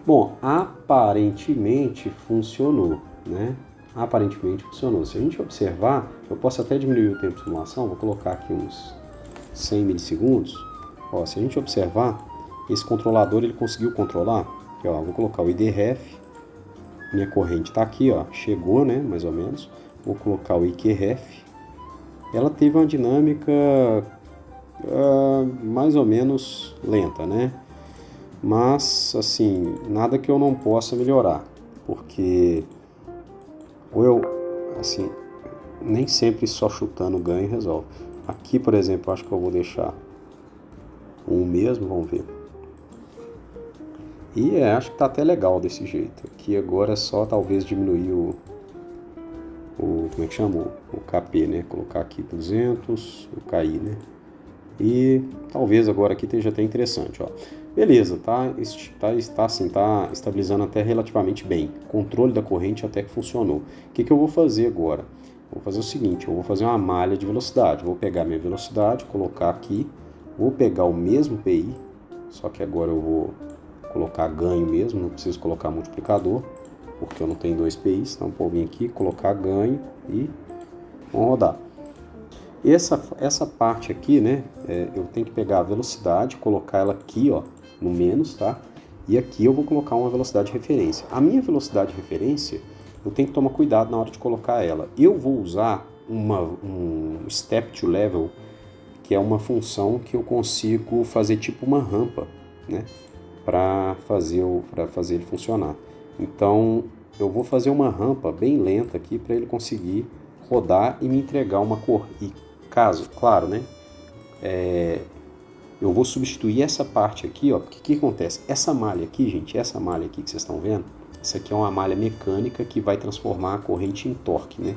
[SPEAKER 1] Bom, aparentemente funcionou, né? Aparentemente funcionou. Se a gente observar, eu posso até diminuir o tempo de simulação, vou colocar aqui uns 100 milissegundos. Ó, se a gente observar, esse controlador ele conseguiu controlar. Aqui, ó, vou colocar o IDREF. Minha corrente está aqui, ó, chegou, né, mais ou menos. Vou colocar o IQREF. Ela teve uma dinâmica mais ou menos lenta, né? Mas, assim, nada que eu não possa melhorar, porque assim, nem sempre só chutando ganho resolve. Aqui, por exemplo, acho que eu vou deixar um mesmo, vamos ver. E acho que tá até legal desse jeito. Aqui agora é só talvez diminuir o como é que chamou? O KP, né? Colocar aqui 200, o KI, né? E talvez agora aqui esteja até interessante, ó. Beleza, tá estabilizando até relativamente bem. Controle da corrente até que funcionou. O que eu vou fazer agora? Vou fazer o seguinte, eu vou fazer uma malha de velocidade. Vou pegar minha velocidade, colocar aqui. Vou pegar o mesmo PI, só que agora eu vou colocar ganho mesmo, não preciso colocar multiplicador, porque eu não tenho 2 PIs, então vou vir aqui, colocar ganho e vamos rodar. Essa parte aqui, né, eu tenho que pegar a velocidade, colocar ela aqui, ó, no menos, tá? E aqui eu vou colocar uma velocidade de referência. A minha velocidade de referência, eu tenho que tomar cuidado na hora de colocar ela. Eu vou usar um step to level, que é uma função que eu consigo fazer tipo uma rampa, né? Para fazer ele funcionar. Então eu vou fazer uma rampa bem lenta aqui para ele conseguir rodar e me entregar uma cor. E caso, claro, né? Eu vou substituir essa parte aqui, ó, porque o que acontece? Essa malha aqui, gente, essa malha aqui que vocês estão vendo, essa aqui é uma malha mecânica que vai transformar a corrente em torque, né?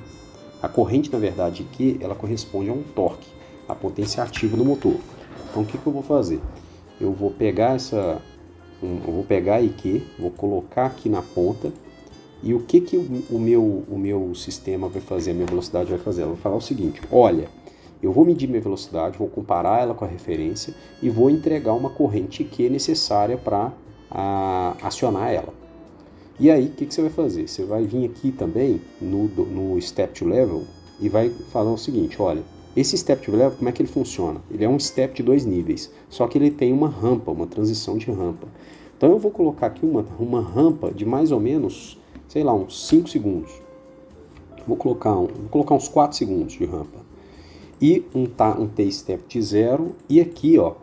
[SPEAKER 1] A corrente, na verdade, aqui, ela corresponde a um torque, a potência ativa do motor. Então o que eu vou fazer? Eu vou pegar eu vou pegar a IQ, vou colocar aqui na ponta, e o que o meu sistema vai fazer, a minha velocidade vai fazer? Ela vai falar o seguinte, olha, eu vou medir minha velocidade, vou comparar ela com a referência e vou entregar uma corrente IQ necessária para acionar ela. E aí, o que você vai fazer? Você vai vir aqui também no Step to Level e vai falar o seguinte, olha, esse Step to Level, como é que ele funciona? Ele é um step de 2 níveis, só que ele tem uma rampa, uma transição de rampa. Então eu vou colocar aqui uma rampa de mais ou menos, sei lá, uns 5 segundos. Vou colocar uns 4 segundos de rampa. E um T-step de 0, e aqui, ó,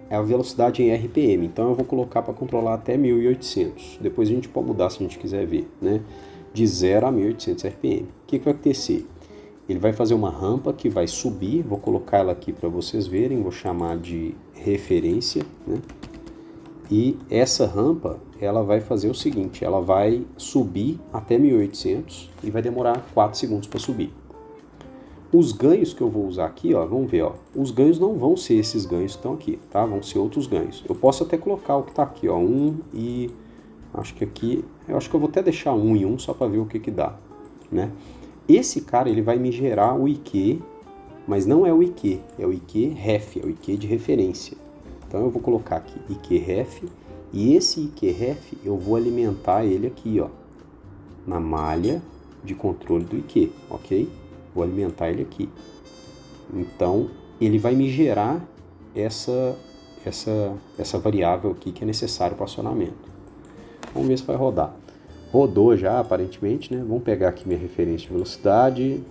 [SPEAKER 1] é a velocidade em RPM, então eu vou colocar para controlar até 1800, depois a gente pode mudar se a gente quiser ver, né? De 0 a 1800 RPM. O que vai acontecer? Ele vai fazer uma rampa que vai subir, vou colocar ela aqui para vocês verem, vou chamar de referência, né? E essa rampa, ela vai fazer o seguinte, ela vai subir até 1800 e vai demorar 4 segundos para subir. Os ganhos que eu vou usar aqui, ó, vamos ver, ó, os ganhos não vão ser esses ganhos que estão aqui, tá? Vão ser outros ganhos. Eu posso até colocar o que está aqui, ó, 1 e acho que aqui, eu acho que eu vou até deixar 1 e 1 só para ver o que dá, né? Esse cara, ele vai me gerar o IQ, mas não é o IQ, é o IQ ref, é o IQ de referência. Então eu vou colocar aqui IQ ref, e esse IQ ref eu vou alimentar ele aqui, ó, na malha de controle do IQ, ok? Vou alimentar ele aqui. Então, ele vai me gerar essa variável aqui que é necessário para o acionamento. Vamos ver se vai rodar. Rodou já, aparentemente, né? Vamos pegar aqui minha referência de velocidade.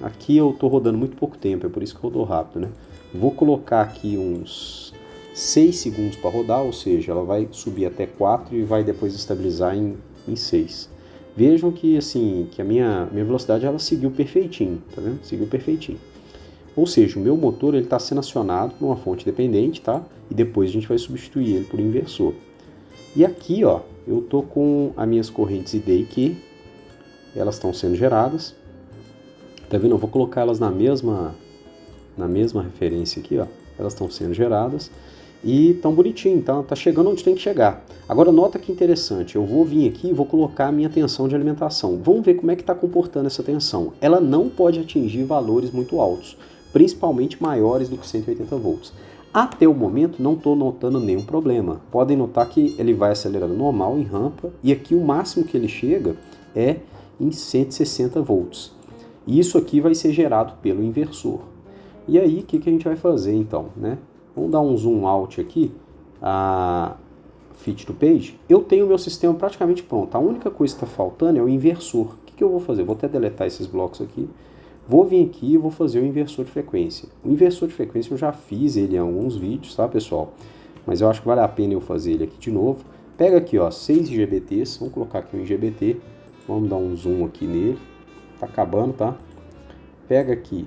[SPEAKER 1] Aqui eu estou rodando muito pouco tempo, é por isso que rodou rápido, né? Vou colocar aqui uns 6 segundos para rodar, ou seja, ela vai subir até 4 e vai depois estabilizar em 6. Vejam que, assim, que a minha velocidade ela seguiu perfeitinho, tá vendo? Seguiu perfeitinho. Ou seja, o meu motor está sendo acionado por uma fonte dependente, tá? E depois a gente vai substituir ele por um inversor. E aqui, ó, eu tô com as minhas correntes ID e Q, elas estão sendo geradas. Tá vendo? Eu vou colocar elas na mesma referência aqui, ó. Elas estão sendo geradas e estão bonitinho, tá chegando onde tem que chegar. Agora nota que interessante, eu vou vir aqui e vou colocar a minha tensão de alimentação. Vamos ver como é que está comportando essa tensão. Ela não pode atingir valores muito altos, principalmente maiores do que 180 volts. Até o momento não estou notando nenhum problema. Podem notar que ele vai acelerando normal em rampa e aqui o máximo que ele chega é em 160 volts. E isso aqui vai ser gerado pelo inversor. E aí, o que a gente vai fazer então, né? Vamos dar um zoom out aqui, a fit to page. Eu tenho o meu sistema praticamente pronto. A única coisa que está faltando é o inversor. O que eu vou fazer? Vou até deletar esses blocos aqui. Vou vir aqui e vou fazer o inversor de frequência. O inversor de frequência eu já fiz ele em alguns vídeos, tá, pessoal? Mas eu acho que vale a pena eu fazer ele aqui de novo. Pega aqui, ó, 6 IGBTs. Vamos colocar aqui um IGBT. Vamos dar um zoom aqui nele. Tá acabando, tá? Pega aqui.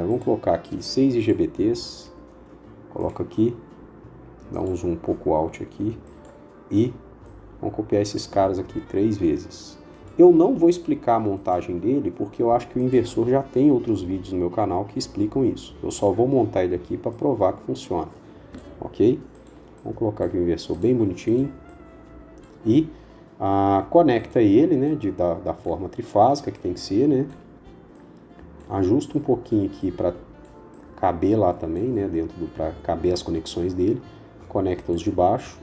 [SPEAKER 1] Vamos colocar aqui 6 IGBTs. Coloca aqui. Dá um zoom um pouco alto aqui. E vamos copiar esses caras aqui 3 vezes. Eu não vou explicar a montagem dele, porque eu acho que o inversor já tem outros vídeos no meu canal que explicam isso. Eu só vou montar ele aqui para provar que funciona. Ok? Vamos colocar aqui o inversor bem bonitinho. E conecta ele, né, da forma trifásica que tem que ser, né? Ajusta um pouquinho aqui para caber lá também, né, para caber as conexões dele. Conecta os de baixo.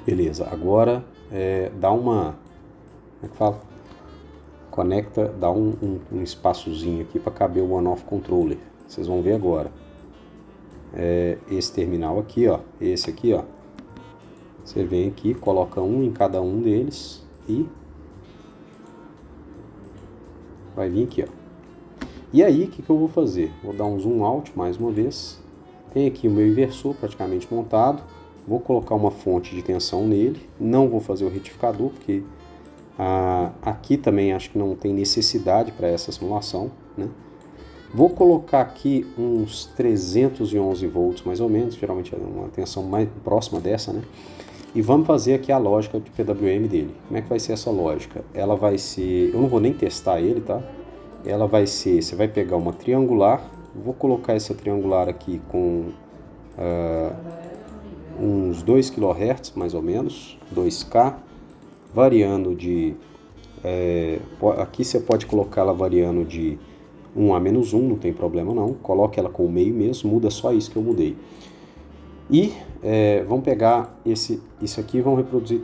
[SPEAKER 1] Beleza, agora dá uma... Como é que fala? Conecta, dá um espaçozinho aqui para caber o on-off controller. Vocês vão ver agora. Esse terminal aqui, ó. Esse aqui, ó. Você vem aqui, coloca um em cada um deles e vai vir aqui, ó. E aí, o que eu vou fazer? Vou dar um zoom out mais uma vez. Tem aqui o meu inversor praticamente montado. Vou colocar uma fonte de tensão nele. Não vou fazer o retificador, porque aqui também acho que não tem necessidade para essa simulação, né? Vou colocar aqui uns 311 volts mais ou menos, geralmente é uma tensão mais próxima dessa, né? E vamos fazer aqui a lógica de PWM dele. Como é que vai ser essa lógica? Ela vai ser, eu não vou nem testar ele, tá? Ela vai ser, você vai pegar uma triangular, vou colocar essa triangular aqui com uns 2 kHz mais ou menos, 2K, variando de, aqui você pode colocar ela variando de 1 a -1, não tem problema não, coloque ela com o meio mesmo, muda só isso que eu mudei. E vamos pegar isso aqui e vamos reproduzir,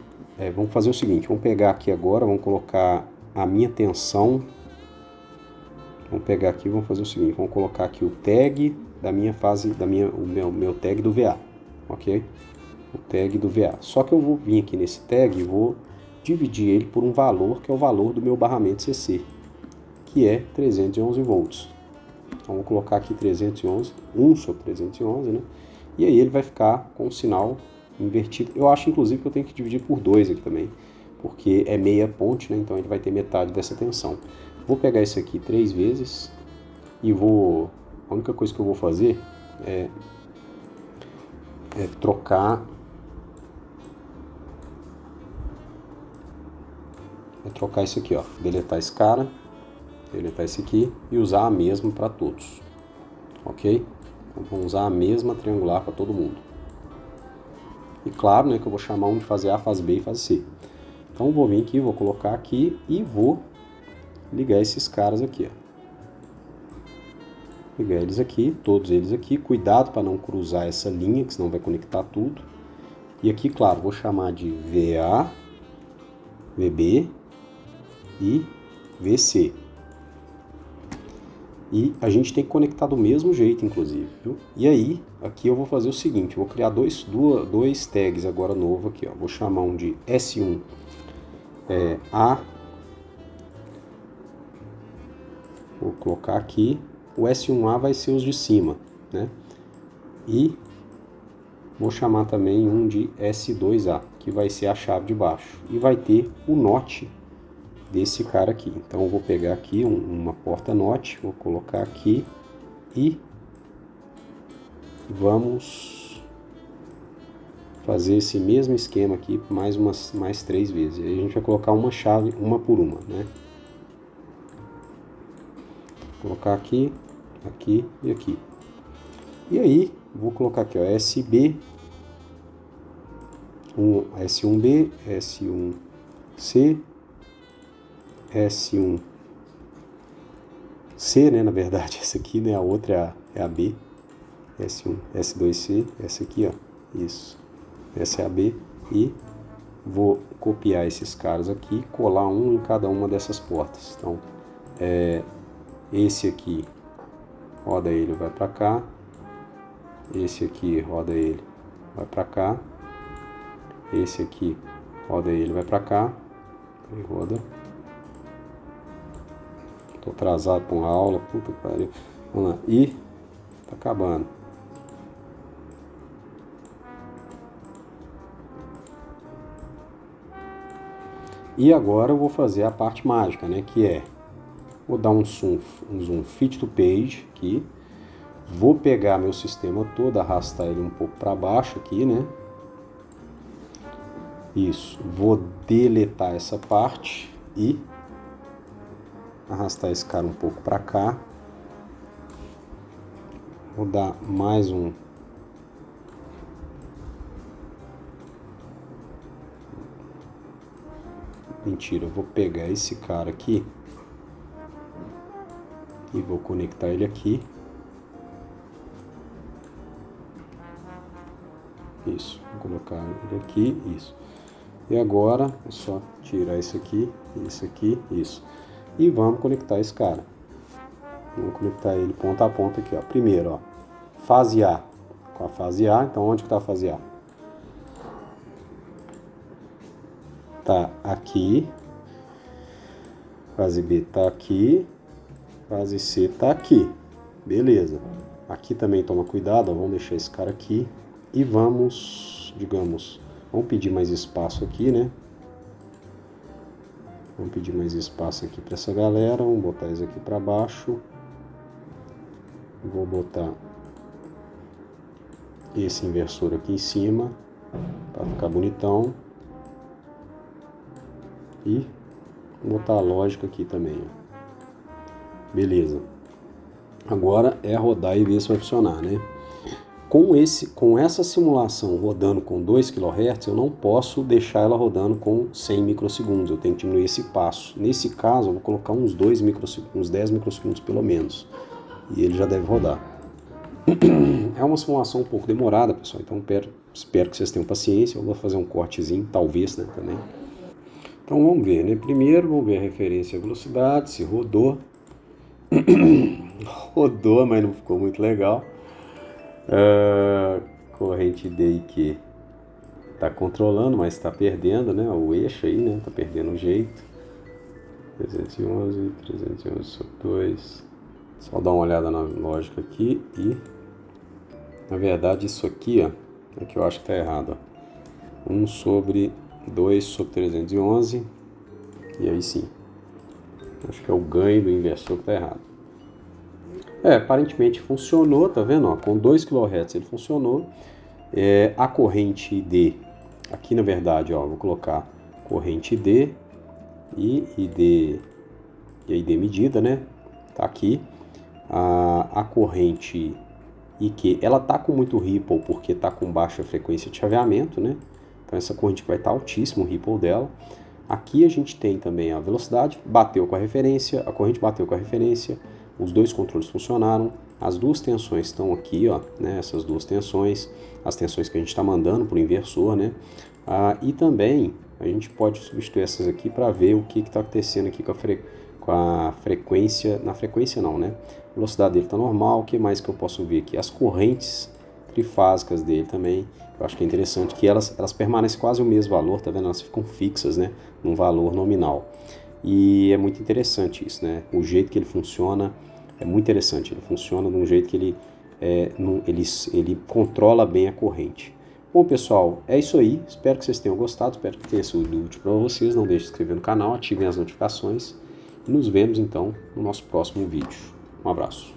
[SPEAKER 1] vamos fazer o seguinte, vamos pegar aqui agora, vamos colocar a minha tensão, vamos pegar aqui, vamos fazer o seguinte, vamos colocar aqui o tag da minha fase, o meu tag do VA, ok? O tag do VA, só que eu vou vir aqui nesse tag e vou dividir ele por um valor, que é o valor do meu barramento CC, que é 311 volts. Então vou colocar aqui 311, 1 sobre 311, né? E aí ele vai ficar com o sinal invertido. Eu acho inclusive que eu tenho que dividir por 2 aqui também, porque é meia ponte, né? Então ele vai ter metade dessa tensão. Vou pegar isso aqui 3 vezes e a única coisa que eu vou fazer é trocar, isso aqui, ó, deletar esse cara, deletar esse aqui e usar a mesma para todos, ok? Então, vamos usar a mesma triangular para todo mundo. E claro, né, que eu vou chamar um de fase A, fase B e fase C. Então vou vir aqui, vou colocar aqui e vou ligar esses caras aqui, ó. Ligar eles aqui, todos eles aqui. Cuidado para não cruzar essa linha, que senão vai conectar tudo. E aqui, claro, vou chamar de VA, VB e VC. E a gente tem que conectar do mesmo jeito, inclusive, viu? E aí, aqui eu vou fazer o seguinte, eu vou criar dois tags agora novo aqui, ó. Vou chamar um de S1 A. Vou colocar aqui. O S1A vai ser os de cima, né? E vou chamar também um de S2A, que vai ser a chave de baixo. E vai ter o NOT desse cara aqui. Então eu vou pegar aqui uma porta NOT, vou colocar aqui e vamos fazer esse mesmo esquema aqui mais 3 vezes. Aí a gente vai colocar uma chave, uma por uma, né? Vou colocar aqui, aqui e aqui. E aí, vou colocar aqui, ó, SB, S1B, S1C, S1C, né, na verdade, essa aqui, né, a outra é a B, S1, S2C, essa aqui, ó, isso, essa é a B, e vou copiar esses caras aqui, colar um em cada uma dessas portas. Então, esse aqui, roda ele, vai para cá, esse aqui, roda ele, vai para cá, esse aqui, roda ele, vai para cá, e roda. Tô atrasado com a aula, puta que pariu. Vamos lá, e tá acabando. E agora eu vou fazer a parte mágica, né, que é, vou dar um zoom fit to page aqui, vou pegar meu sistema todo, arrastar ele um pouco para baixo aqui, né, isso, vou deletar essa parte e arrastar esse cara um pouco para cá, vou dar mais um mentira, eu vou pegar esse cara aqui e vou conectar ele aqui, isso, vou colocar ele aqui, isso, e agora é só tirar isso aqui, isso, e vamos conectar esse cara, vamos conectar ele ponta a ponta aqui, ó, primeiro, ó, fase A com a fase A, então onde que tá a fase A? Tá aqui, fase B tá aqui, fase C tá aqui, beleza. Aqui também toma cuidado, ó, vamos deixar esse cara aqui e vamos, digamos, vamos pedir mais espaço aqui, né? Vamos pedir mais espaço aqui para essa galera, vamos botar isso aqui para baixo. Vou botar esse inversor aqui em cima para ficar bonitão. E vou botar a lógica aqui também, ó. Beleza. Agora é rodar e ver se vai funcionar, né? Com essa simulação rodando com 2 kHz, eu não posso deixar ela rodando com 100 microsegundos. Eu tenho que diminuir esse passo. Nesse caso, eu vou colocar uns 2 microsegundos, uns 10 microsegundos pelo menos. E ele já deve rodar. É uma simulação um pouco demorada, pessoal. Então espero que vocês tenham paciência. Eu vou fazer um cortezinho, talvez, né, também. Então vamos ver, né? Primeiro vamos ver a referência à velocidade, se rodou. Rodou, mas não ficou muito legal. Corrente D e Q tá controlando, mas está perdendo, né? O eixo aí, né? Tá perdendo o jeito. 311 sobre 2. Só dar uma olhada na lógica aqui e... Na verdade isso aqui, ó, é que eu acho que tá errado, ó. 1 sobre 2 sobre 311. E aí sim. Acho que é o ganho do inversor que tá errado. Aparentemente funcionou, tá vendo? Ó, com 2 kHz ele funcionou. A corrente D, aqui na verdade, ó, vou colocar corrente D e ID medida, né? Tá aqui. A corrente IQ, ela tá com muito ripple porque tá com baixa frequência de chaveamento, né? Então essa corrente vai estar altíssimo o ripple dela. Aqui a gente tem também a velocidade, bateu com a referência, a corrente bateu com a referência, os dois controles funcionaram, as duas tensões estão aqui, ó, né, essas duas tensões, as tensões que a gente está mandando para o inversor, né, e também a gente pode substituir essas aqui para ver o que está acontecendo aqui com a frequência, na frequência não, né? A velocidade dele está normal. O que mais que eu posso ver aqui? As correntes trifásicas dele também. Eu acho que é interessante que elas permanecem quase o mesmo valor, tá vendo? Elas ficam fixas, né? Num valor nominal. E é muito interessante isso, né? O jeito que ele funciona é muito interessante. Ele funciona de um jeito que ele controla bem a corrente. Bom, pessoal, é isso aí. Espero que vocês tenham gostado. Espero que tenha sido útil para vocês. Não deixe de se inscrever no canal, ativem as notificações. E nos vemos, então, no nosso próximo vídeo. Um abraço.